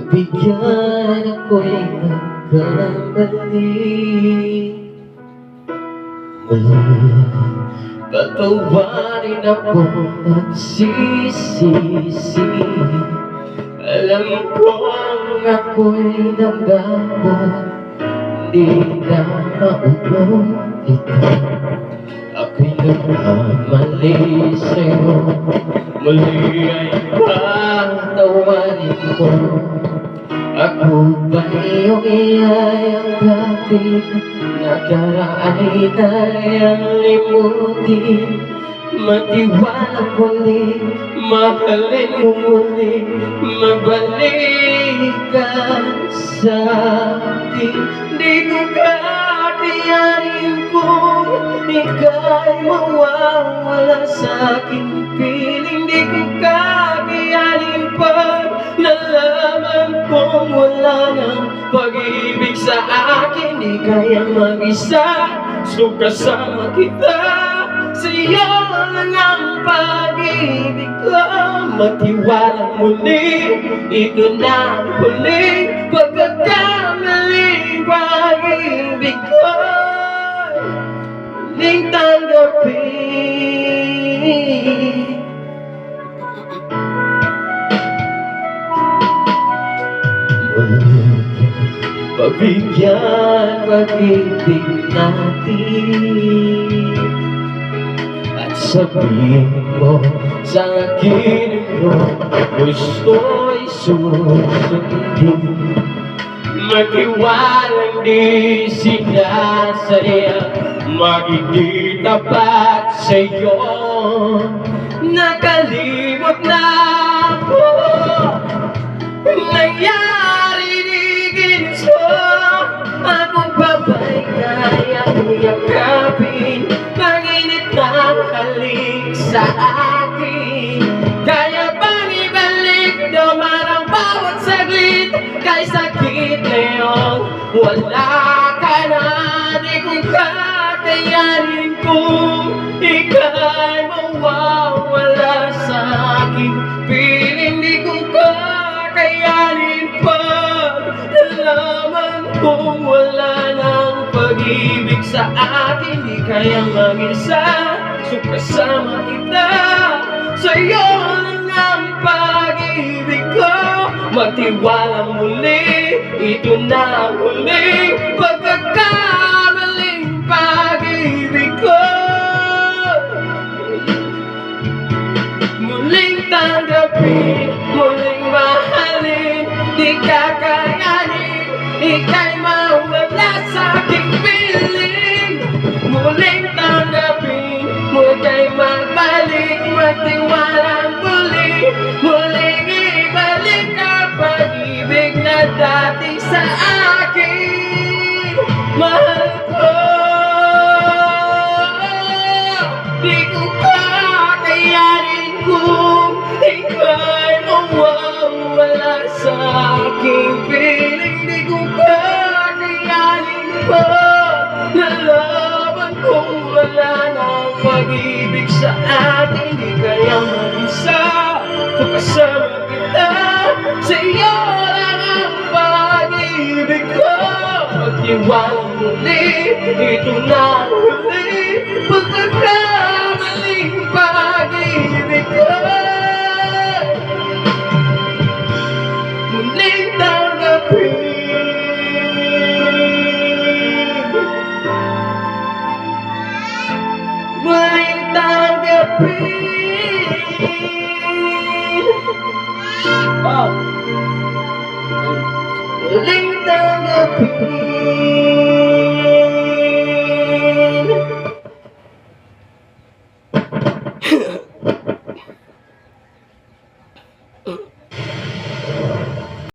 Bigyan ako'y nagkamali. Patawarin ako nagsisisi. Alam kong ako'y nagdapat, di na mauulit. Ako'y nagkamali sa'yo, muli ay patawarin mo. Ako ba iyong iyayakapin, nakaraan ay limutin. Matiwala muli, mahalin mo muli, mabalik ka sa akin. Di ko kakayanin kung ika'y mawawala sa aking piling. Di ko kakayanin pag nalaman kong wala ng pag-ibig sa akin. Di kaya mag-isa, so kasama kita. Sa'yo lang ang pag-ibig ko. Matiwala muli, ito na ang huling pagkakamaling pag-ibig ko. Huling tanggapin. Pabigyan pag-ibig natin. Sabihin mo sa akin mo, gusto'y susundin. Magtiwalang di sinasadya, magiging tapat sa'yo. Nakalimot na ako, nangyari di ginso. Ako pa ba'y kayang yakapin? Panginit ng halik sa akin. Kaya bang ibalik naman ang bawat saglit? Kay sakit na yun, wala ka na. Di ko kakayanin kung ika'y mawawala sa akin. Piling di ko kakayanin pag nalaman kung wala ng pag-ibig sa akin. Di kaya mag-isa, so kasama kita. Sa'yo lang ang pag-ibig ko. Magtiwala muli, ito na ang huling pagkakamaling pag-ibig ko. Muling tanggapin, muling mahalin. Di kakayanin, ika'y mawala sa aking piling. Muling tanggapin, muling magbalik. Magtiwala muli, muling ibalik ang pag-ibig na dati sa akin. Mahal ko, di ko kakayanin kung ika'y mawawala sa aking piling. Di ko kakayanin pa nalaman kung wala ng pag-ibig sa atin. Di kaya mag-isa, so kasama kita. Sa'yo lang ang pag-ibig ko. Magtiwala muli, ito na ang huli pagkakamaling pag-ibig ko. Muling tanggapin, muling tanggapin. Muling tanggapin.